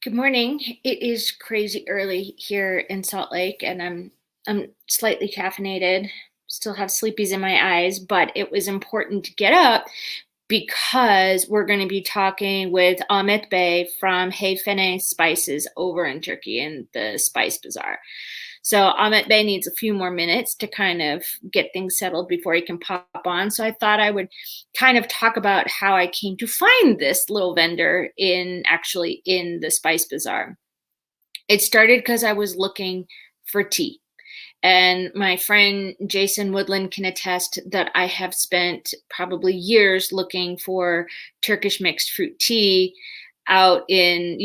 Good morning. It is crazy early here in Salt Lake, and I'm slightly caffeinated. Still have sleepies in my eyes, but it was important to get up because we're going to be talking with Ahmet Bey from Heyfene Spices over in Turkey in the Spice Bazaar. So Ahmet Bey needs a few more minutes to kind of get things settled before he can pop on. So I thought I would kind of talk about how I came to find this little vendor in the Spice Bazaar. It started because I was looking for tea. And my friend Jason Woodland can attest that I have spent probably years looking for Turkish mixed fruit tea out in,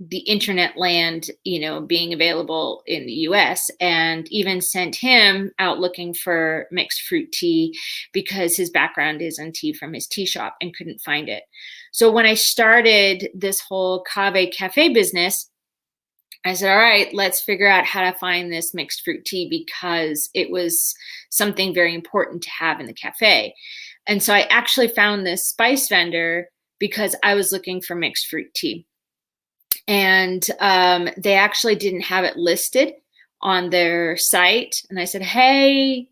the internet land, being available in the US, and even sent him out looking for mixed fruit tea because his background is in tea from his tea shop and couldn't find it. So when I started this whole Kave Cafe business, I said, all right, let's figure out how to find this mixed fruit tea because it was something very important to have in the cafe. And so I actually found this spice vendor because I was looking for mixed fruit tea. And they actually didn't have it listed on their site. And I said, hey,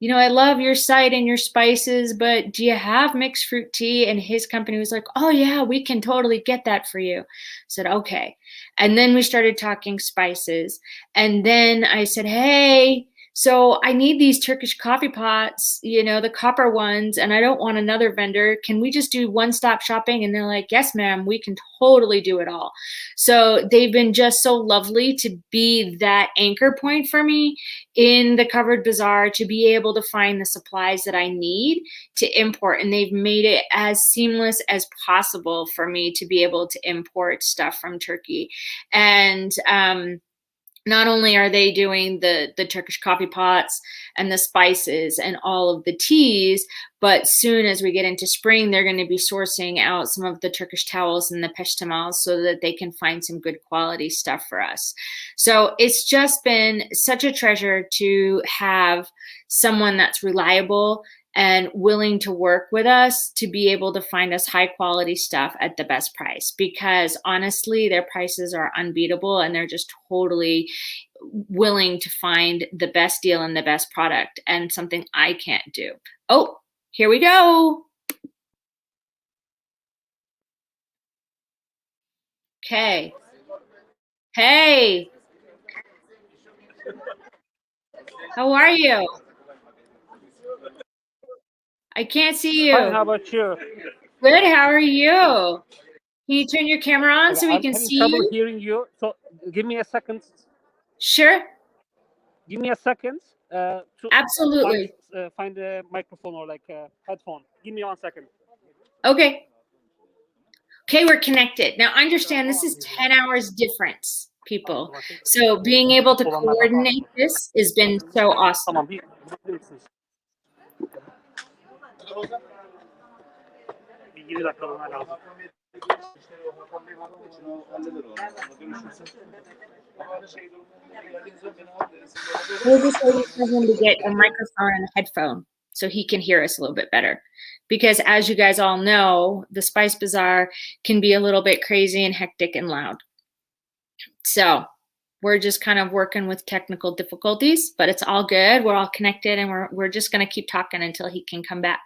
I love your site and your spices, but do you have mixed fruit tea? And his company was like, oh yeah, we can totally get that for you. I said, okay. And then we started talking spices. And then I said, hey, so I need these Turkish coffee pots, the copper ones, and I don't want another vendor. Can we just do one-stop shopping? And they're like, yes, ma'am, we can totally do it all. So they've been just so lovely to be that anchor point for me in the covered bazaar to be able to find the supplies that I need to import. And they've made it as seamless as possible for me to be able to import stuff from Turkey. And not only are they doing the Turkish coffee pots and the spices and all of the teas, but soon as we get into spring, they're going to be sourcing out some of the Turkish towels and the peştemals so that they can find some good quality stuff for us. So it's just been such a treasure to have someone that's reliable and willing to work with us to be able to find us high quality stuff at the best price, because honestly, their prices are unbeatable and they're just totally willing to find the best deal and the best product, and something I can't do. Oh, here we go. Okay. Hey, how are you? I can't see Fine, you. how about you? Good, how are you? Can you turn your camera on so we I'm can having see trouble you? hearing you, so give me a second. Sure, Give me a second to find absolutely. find a microphone or like a headphone. Give me 1 second. Okay. Okay, we're connected. Now understand this is 10 hours difference, people. So being able to coordinate this has been so awesome. Tamam, bir misiniz? Bir 20 dakika bana lazım. We're just waiting for him to get a microphone and a headphone so he can hear us a little bit better. Because as you guys all know, the Spice Bazaar can be a little bit crazy and hectic and loud. So we're just kind of working with technical difficulties, but it's all good. We're all connected, and we're just going to keep talking until he can come back.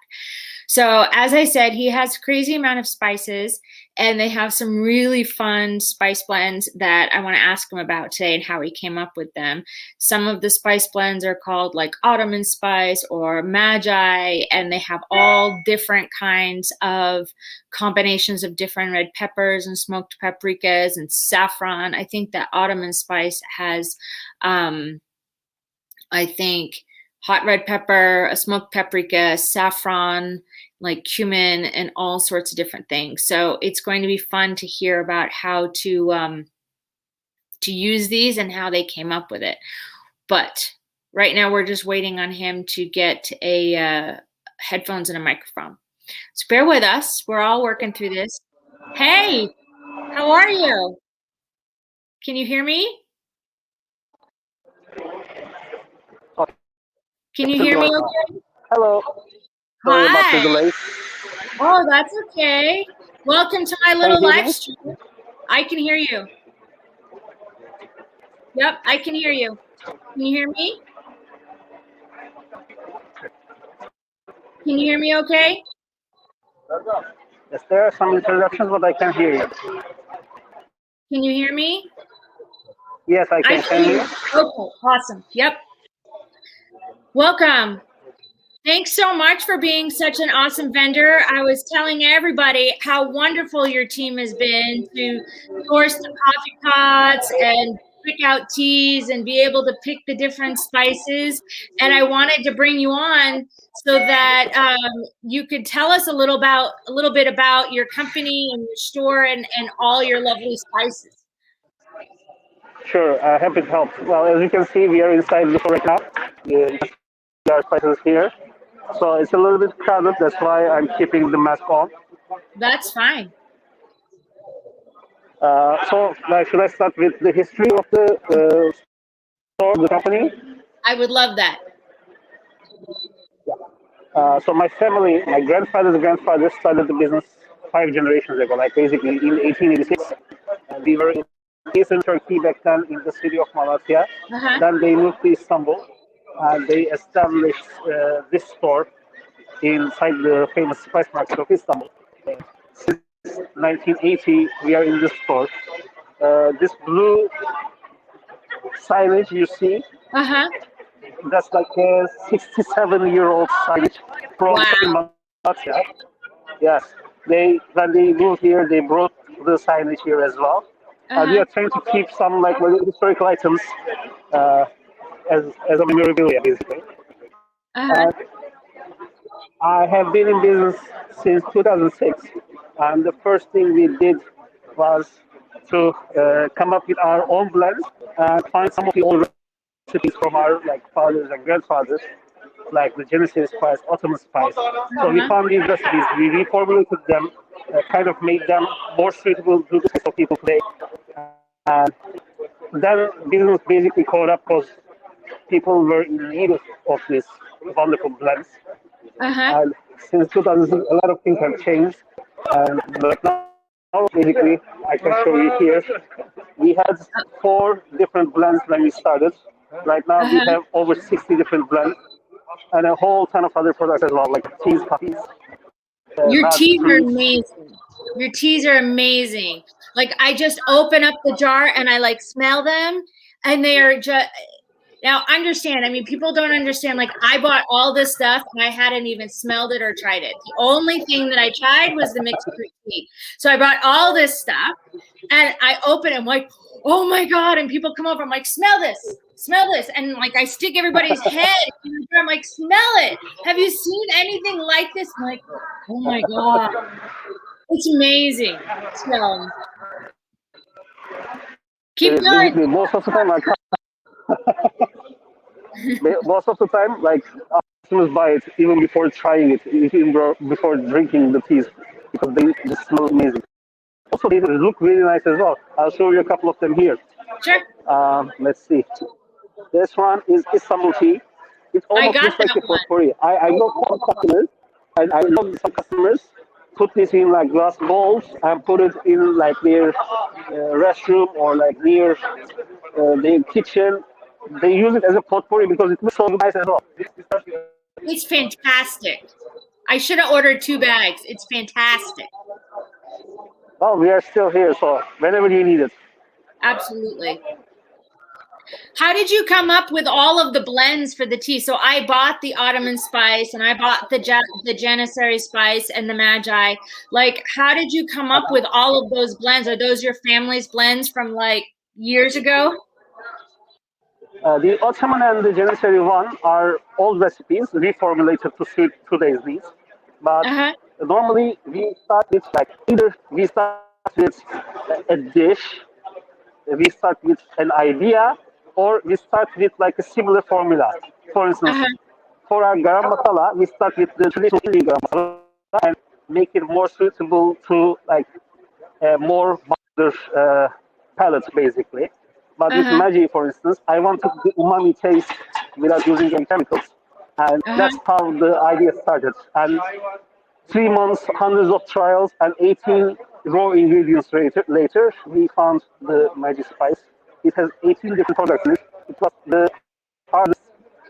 So as I said, he has a crazy amount of spices, and they have some really fun spice blends that I want to ask him about today and how he came up with them. Some of the spice blends are called like Ottoman spice or Magi, and they have all different kinds of combinations of different red peppers and smoked paprikas and saffron. I think that Ottoman spice has, I think, hot red pepper, a smoked paprika, saffron, like cumin, and all sorts of different things. So it's going to be fun to hear about how to use these and how they came up with it. But right now we're just waiting on him to get a headphones and a microphone. So bear with us. We're all working through this. Hey, how are you? Can you hear me? Can you hear me okay? Hello. Sorry about the Hi. delay. Oh, that's okay. Welcome to my Can you little hear live me? stream. I can hear you. Yep, I can hear you. Can you hear me? Can you hear me okay? Yes, there are some interruptions, but I can hear you. Can you hear me? Yes, I can. Can you? Okay, awesome. Yep. Welcome. Thanks so much for being such an awesome vendor. I was telling everybody how wonderful your team has been to source the coffee pots and pick out teas and be able to pick the different spices. And I wanted to bring you on so that you could tell us a little bit about your company and your store and all your lovely spices. Sure, happy to help. Well, as you can see, we are inside the store right now. You can see our spices here. So it's a little bit crowded. That's why I'm keeping the mask on. That's fine. So, should I start with the history of the store, the company? I would love that. So my family, my grandfather's grandfather started the business 5 generations ago, like basically in 1886. And we were in eastern Turkey back then in the city of Malatya. Uh-huh. Then they moved to Istanbul and they established this store inside the famous spice market of Istanbul. Since 1980, we are in this store. This blue signage you see, Uh-huh. that's like a 67-year-old signage from Malatya. Yes, when they moved here, they brought the signage here as well. We Uh-huh. are trying to keep some like very historical items uh, as a memorabilia, basically. Uh-huh. I have been in business since 2006, and the first thing we did was to come up with our own blends and find some of the old recipes from our like fathers and grandfathers, like the Genesis spice, Ottoman spice. So we Uh-huh. found these recipes, we reformulated them, kind of made them more suitable to the taste of people today. And then business basically caught up because people were in need of this wonderful blends. Uh-huh. And since 2006, a lot of things have changed. And right now, basically, I can show you here. We had 4 different blends when we started. Right now, we Uh-huh. have over 60 different blends and a whole ton of other products as well, like teas, coffees, Your nuts, teas are fruits. amazing. Your teas are amazing. Like I just open up the jar and I like smell them and they are just now understand. I mean, people don't understand. Like I bought all this stuff and I hadn't even smelled it or tried it. The only thing that I tried was the mixed fruit tea. So I bought all this stuff and I open it. I'm like, oh my God. And people come over. I'm like, smell this. And like, I stick everybody's head. I'm like, smell it. Have you seen anything like this? I'm like, oh my God. It's amazing. So keep going. Basically, most of the time, like customers buy it even before trying it, even before drinking the teas, because they just smell amazing. Also, they look really nice as well. I'll show you a couple of them here. Sure. Let's see. This one is Istanbul tea. It I almost got looks like that a one. potpourri. I know some customers, and I know some customers put this in like glass bowls and put it in like their restroom or like near their kitchen. They use it as a potpourri because it looks so nice as well. It's fantastic. I should have ordered 2 bags. It's fantastic. Well, we are still here, so whenever you need it. Absolutely. How did you come up with all of the blends for the tea? So I bought the Ottoman spice and I bought the Janissary spice and the Magi. Like, how did you come up with all of those blends? Are those your family's blends from like years ago? The Ottoman and the Janissary one are old recipes reformulated to suit today's needs. But Uh-huh. normally we start with like either we start with a dish, we start with an idea, or we start with like a similar formula. For instance, Uh-huh. for our garam masala, we start with the traditional Indian garam masala and make it more suitable to like a more milder palate, basically. But with Uh-huh. Maggi, for instance, I wanted the umami taste without using any chemicals. And Uh-huh. that's how the idea started. And 3 months, hundreds of trials, and 18 raw ingredients later, we found the magic spice. It has 18 different products in it. It was the hardest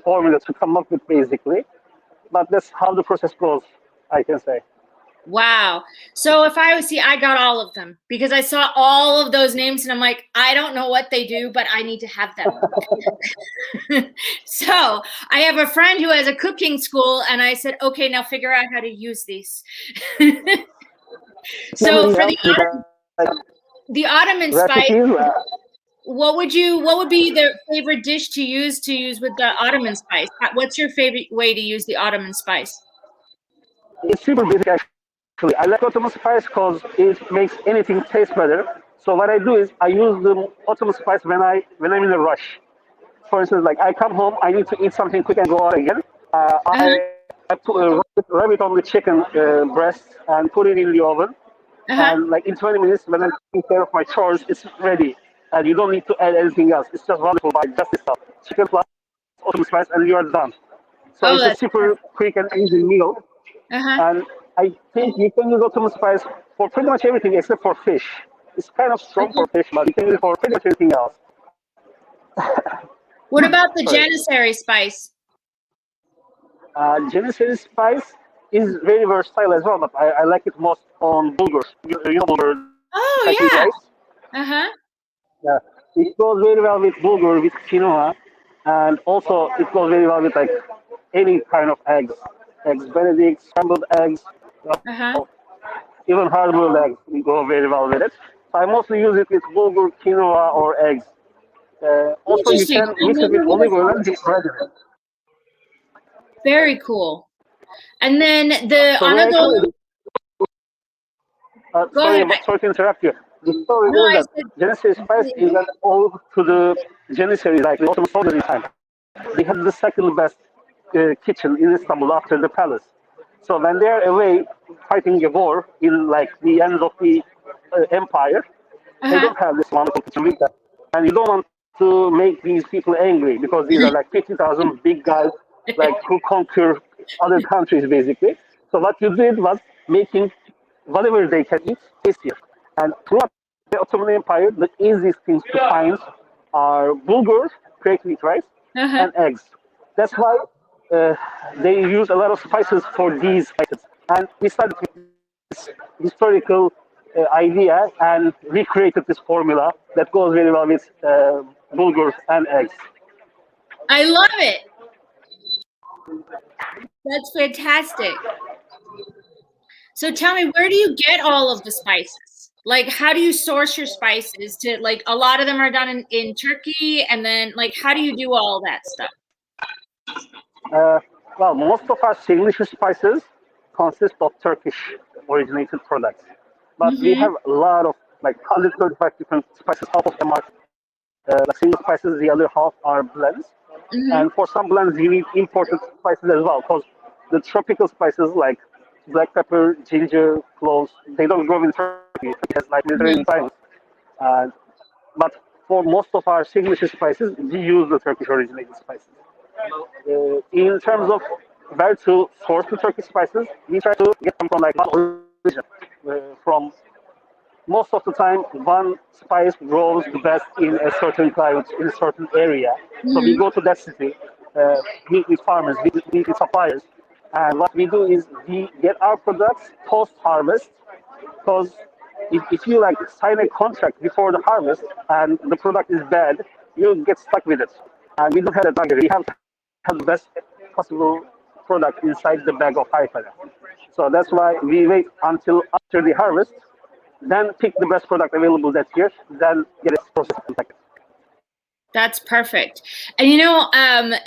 formula to come up with, basically. But that's how the process goes, I can say. Wow. So if I was, see, I got all of them because I saw all of those names and I'm like, I don't know what they do, but I need to have them. So I have a friend who has a cooking school and I said, okay, now figure out how to use these. So for the Ottoman spice, recipes, what would be the favorite dish to use with the Ottoman spice? What's your favorite way to use the Ottoman spice? it's super basic actually. I like Ottoman spice because it makes anything taste better. So what I do is I use the Ottoman spice when I'm in a rush. For instance, like I come home, I need to eat something quick and go out again. Uh-huh. I put rub it on the chicken breast and put it in the oven. Uh-huh. And like in 20 minutes, when I'm taking care of my chores, it's ready. And you don't need to add anything else. It's just wonderful by just itself. Chicken plus Ottoman spice, and you're done. So Oh, it's a that's super quick and easy meal. uh-huh. And I think you can use Ottoman spice for pretty much everything except for fish. It's kind of strong for fish, but you can use it for pretty much everything else. What about the Sorry. Janissary spice? Janissary spice is very versatile as well, but I like it most on bulgur. You know bulgur, Oh Turkish yeah. rice. Uh-huh. Yeah, it goes very well with bulgur, with quinoa, and also it goes very well with like any kind of eggs, eggs Benedict, scrambled eggs, Uh-huh. even hard-boiled eggs go very well with it. So I mostly use it with bulgur, quinoa, or eggs. Also, you Interesting. can I mix it with never would olive have oil thought and of deep that. fry it. Very cool. And then the So anadolu. Go sorry, ahead. sorry to interrupt you. The story No, goes I that said Janissary spice is an ode to the Janissaries, like the Ottoman soldiers in time. They had the second best kitchen in Istanbul after the palace. So when they're away fighting a war in like the end of the empire, they uh-huh. don't have this wonderful kitchen with them. And you don't want to make these people angry because these are like 50,000 big guys like who conquer other countries basically. So what you did was making whatever they can eat tastier. And throughout the Ottoman Empire, the easiest things to find are bulgur, cracked wheat rice, Uh-huh. and eggs. That's why uh, they use a lot of spices for these spices. And we started with this historical idea and recreated this formula that goes very well with bulgur and eggs. I love it. That's fantastic. So tell me, where do you get all of the spices? Like, how do you source your spices to like a lot of them are done in Turkey and then like how do you do all that stuff? Uh, well, most of our signature spices consist of Turkish originated products, but we Mm-hmm. have a lot of like 135 different spices. Half of them are like single spices, the other half are blends. Mm-hmm. And for some blends, you need imported spices as well, because the tropical spices like black pepper, ginger, cloves, they don't grow in Turkey. It has like Mediterranean Mm-hmm. climate. Uh, but for most of our signature spices, we use the Turkish originated spices. In terms of where to source the Turkish spices, we try to get them from like one origin. From most of the time, one spice grows the best in a certain climate, in a certain area. So we Mm-hmm. go to that city, meet with farmers, meet with suppliers, and what we do is we get our products post harvest because if you like sign a contract before the harvest and the product is bad, you get stuck with it. And we don't have that luxury. We have to have the best possible product inside the bag of Heyfene. So that's why we wait until after the harvest, then pick the best product available that year, then get it processed and packaged. That's perfect. And you know,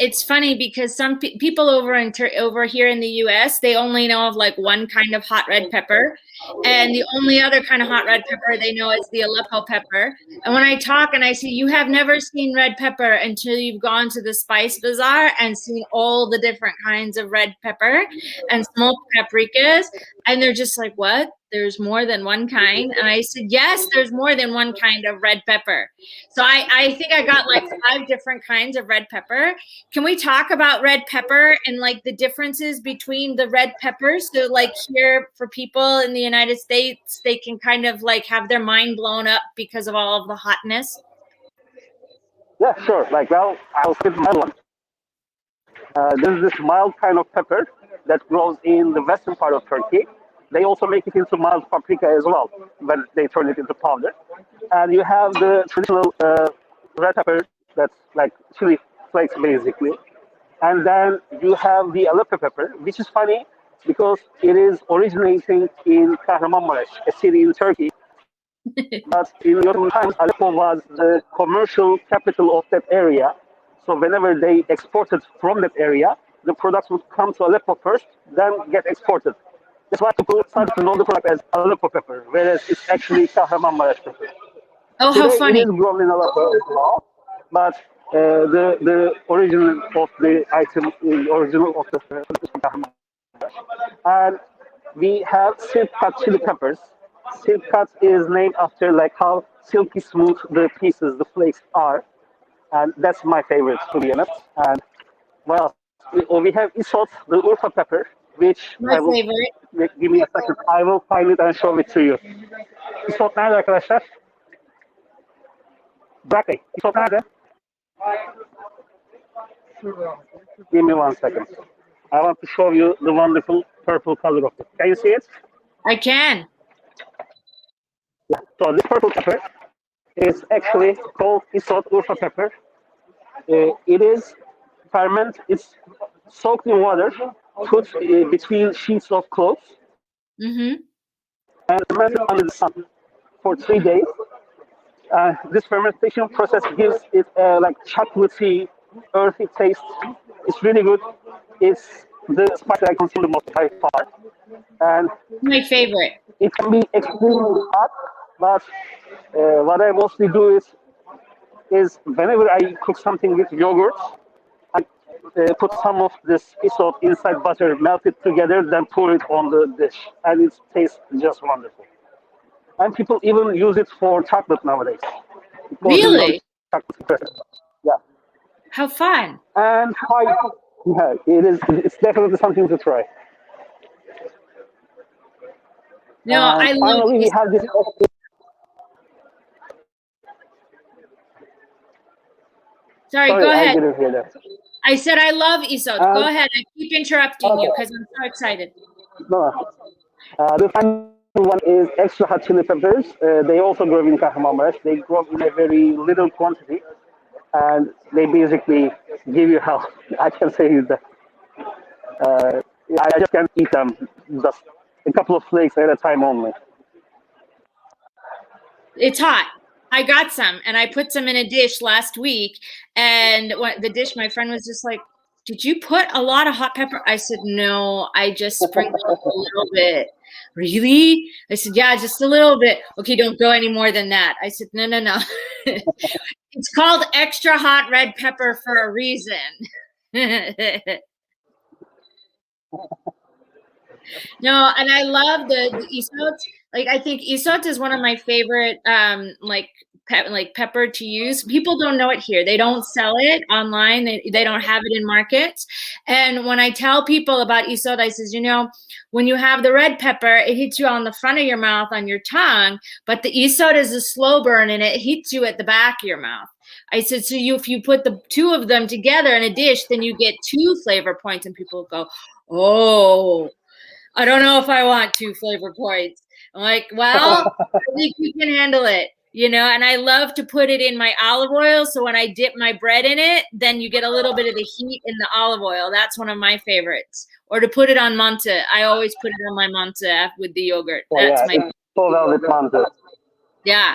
it's funny because some people over here in the US, they only know of like one kind of hot red pepper, and the only other kind of hot red pepper they know is the Aleppo pepper. And when I talk and I say, you have never seen red pepper until you've gone to the Spice Bazaar and seen all the different kinds of red pepper and smoked paprikas. And they're just like, what? There's more than one kind? And I said, yes, there's more than one kind of red pepper. So I think I got like 5 different kinds of red pepper. Can we talk about red pepper and like the differences between the red peppers? So like here for people in the United States, they can kind of like have their mind blown up because of all of the hotness. Yeah, sure. Like, well, I'll skip my one. There's this mild kind of pepper that grows in the western part of Turkey. They also make it into mild paprika as well when they turn it into powder. And you have the traditional red pepper that's like chili flakes basically. And then you have the Aleppo pepper, which is funny because it is originating in Kahramanmaraş, a city in Turkey. But in Ottoman times, Aleppo was the commercial capital of that area. So whenever they exported from that area, the products would come to Aleppo first, then get exported. That's why people started to know the product as Aleppo pepper, whereas it's actually Kahramanmaraş pepper. Oh, how Today it funny. is grown in Aleppo as well, but the origin of the item, the original of the is from Kahramanmaraş. And we have silk cut chili peppers. Silk cut is named after like how silky smooth the pieces, the flakes are, and that's my favorite to be honest. And well, we have isot, the Urfa pepper, which My I will favorite. give me a second. I will find it and show it to you. Isot nerede arkadaşlar? Burak Bey, isot nerede? Give me 1 second. I want to show you the wonderful purple color of it. Can you see it? I can. So this purple pepper is actually called Isot Urfa pepper. It is ferment. It's soaked in water, put between sheets of cloth, Mm-hmm. and fermented under the sun for 3 days. This fermentation process gives it like chocolatey, earthy taste. It's really good. It's the spice that I consume the most by far, and My favorite. it can be extremely hot. But what I mostly do is whenever I cook something with yogurt, I put some of this isot inside butter, melt it together, then pour it on the dish, and it tastes just wonderful. And people even use it for chocolate nowadays. It goes in a lot of Really? chocolate. Yeah, How fun. and pie. Yeah, it is. It's definitely something to try. No, And I love finally, we East. have this. Sorry, go Sorry, I ahead. didn't hear that. I said I love Isot. Go Um, ahead. I keep interrupting you okay, because I'm so excited. no. The final one is extra hot chili peppers. They also grow in Kahramanmaraş. They grow in a very little quantity, and they basically give you hell. I can say that. I just can't eat them. Just a couple of flakes at a time only. It's hot. I got some and I put some in a dish last week. And what the dish, my friend was just like, did you put a lot of hot pepper? I said, no, I just sprinkled a little bit. Really? I said, yeah, just a little bit. Okay, don't go any more than that. I said, no, no, no. It's called extra hot red pepper for a reason. No, and I love the isot. Like I think isot is one of my favorite like pepper to use. People don't know it here. They don't sell it online. They don't have it in markets. And when I tell people about isot, I says, you know, when you have the red pepper, it hits you on the front of your mouth on your tongue, but the isot is a slow burn and it hits you at the back of your mouth. I said, so if you put the two of them together in a dish, then you get 2 flavor points, and people go, oh, I don't know if I want 2 flavor points. I'm like, well, I think you can handle it, you know, and I love to put it in my olive oil. So when I dip my bread in it, then you get a little bit of the heat in the olive oil. That's one of my favorites. Or to put it on manta. I always put it on my manta with the yogurt. So That's yeah, my, it's so well with mango. yeah.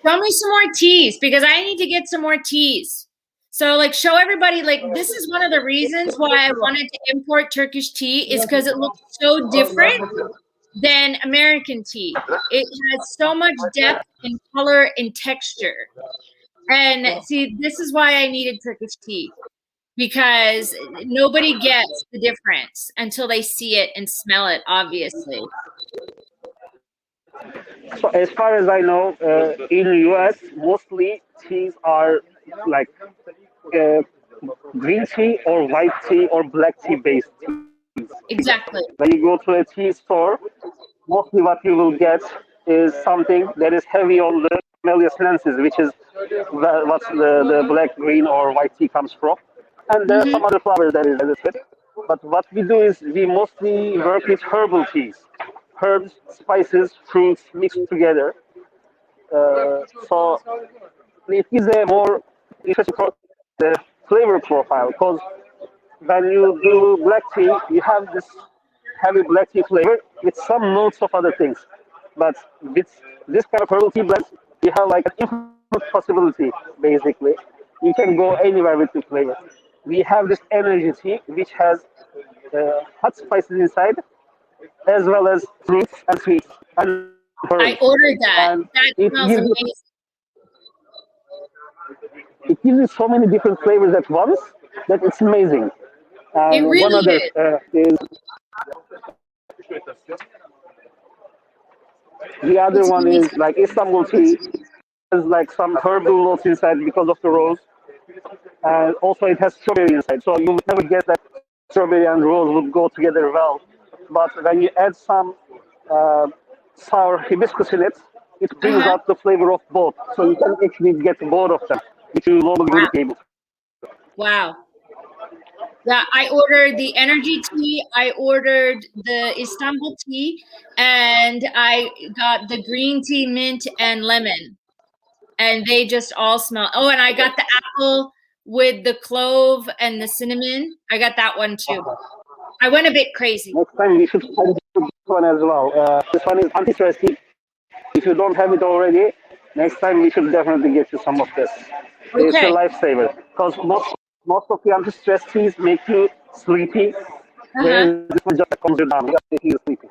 Show me some more teas because I need to get some more teas. So like show everybody, like this is one of the reasons why I wanted to import Turkish tea is because it looks so different than American tea. It has so much depth and color and texture. And see, this is why I needed Turkish tea because nobody gets the difference until they see it and smell it, obviously. So as far as I know, in US, mostly teas are like uh, green tea or white tea or black tea based teas. Exactly. When you go to a tea store, mostly what you will get is something that is heavy on the camellia sinensis, which is what the black, green, or white tea comes from. And there are Mm-hmm. some other flowers that is added to it. But what we do is we mostly work with herbal teas, herbs, spices, fruits mixed together. So it gives a more interesting the flavor profile because when you do black tea, you have this heavy black tea flavor with some notes of other things. But with this kind of herbal tea blends, you have like an infinite possibility, basically. You can go anywhere with the flavor. We have this energy tea, which has hot spices inside, as well as fruits and sweets and I herbs. ordered that. And That it smells gives you, amazing. it gives you so many different flavors at once that it's amazing. It And one really other is. is the other It's one is amazing. like Istanbul tea has like some herbal notes inside because of the rose, and also it has strawberry inside. So you would never guess that strawberry and rose would go together well. But when you add some uh, sour hibiscus in it, it brings Uh-huh. out the flavor of both. So you can actually get both of them, which you normally Wow. wouldn't be able to. Wow. Yeah, I ordered the energy tea, I ordered the Istanbul tea, and I got the green tea, mint, and lemon. And they just all smell. Oh, and I got the apple with the clove and the cinnamon. I got that one too. I went a bit crazy. Next time we should try this one as well. This one is anti-stress tea. If you don't have it already, next time we should definitely get you some of this. It's a Okay. lifesaver because most of the anti-stress teas make you sleepy, Uh-huh. whereas this one just calms you down. Just making you sleepy.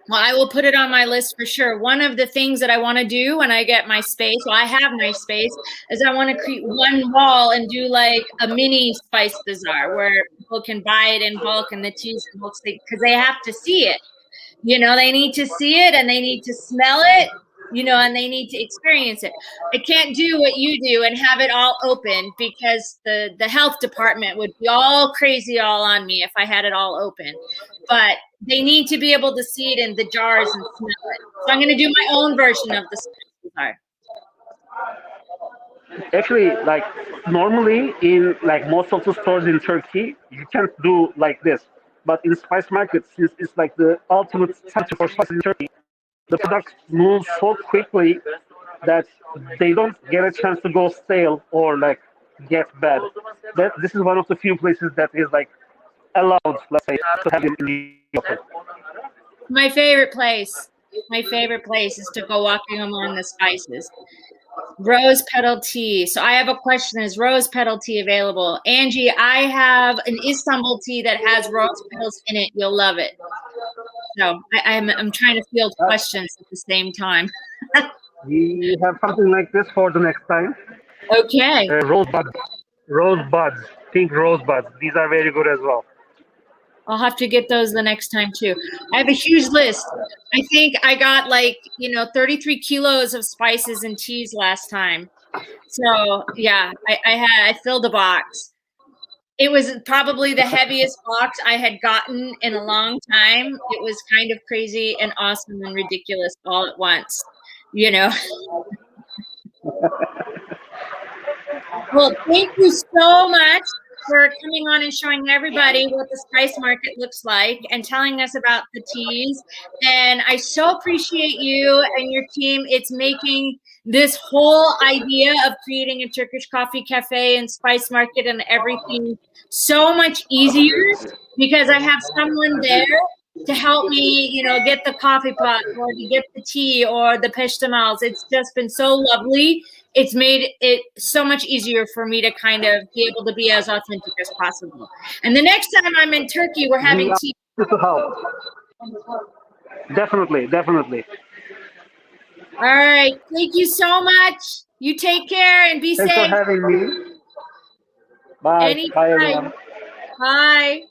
Well, I will put it on my list for sure. One of the things that I want to do when I get my space, well, I have my space, is I want to create one wall and do like a mini Spice Bazaar where people can buy it in bulk and the teas in bulk because they have to see it. They need to see it and they need to smell it, and they need to experience it. I can't do what you do and have it all open because the health department would be all crazy all on me if I had it all open. But they need to be able to see it in the jars and smell it. So I'm going to do my own version of the Spice Bazaar. Actually, like normally in like most of the stores in Turkey, you can't do like this. But in spice markets, since it's like the ultimate center for spices in Turkey, the products move so quickly that they don't get a chance to go stale or like get bad. That this is one of the few places that is like allowed, let's say, to have them in the open. My favorite place. My favorite place is to go walking among the spices. Rose petal tea. So I have a question. Is rose petal tea available? Angie, I have an Istanbul tea that has rose petals in it. You'll love it. So I'm trying to field questions at the same time. We have something like this for the next time. Okay. Rosebuds, rosebuds, pink rosebuds. These are very good as well. I'll have to get those the next time too. I have a huge list. I think I got 33 kilos of spices and teas last time. So yeah, I filled a box. It was probably the heaviest box I had gotten in a long time. It was kind of crazy and awesome and ridiculous all at once, you know. Well, thank you so much for coming on and showing everybody what the spice market looks like and telling us about the teas. And I so appreciate you and your team. It's making this whole idea of creating a Turkish coffee cafe and spice market and everything so much easier because I have someone there to help me, get the coffee pot or to get the tea or the peştemals. It's just been so lovely. It's made it so much easier for me to kind of be able to be as authentic as possible. And the next time I'm in Turkey, we're We having are tea. here to help. Definitely, definitely. All right. Thank you so much. You take care and be Thanks for safe. having me. Bye. Bye, Anytime. everyone. Bye.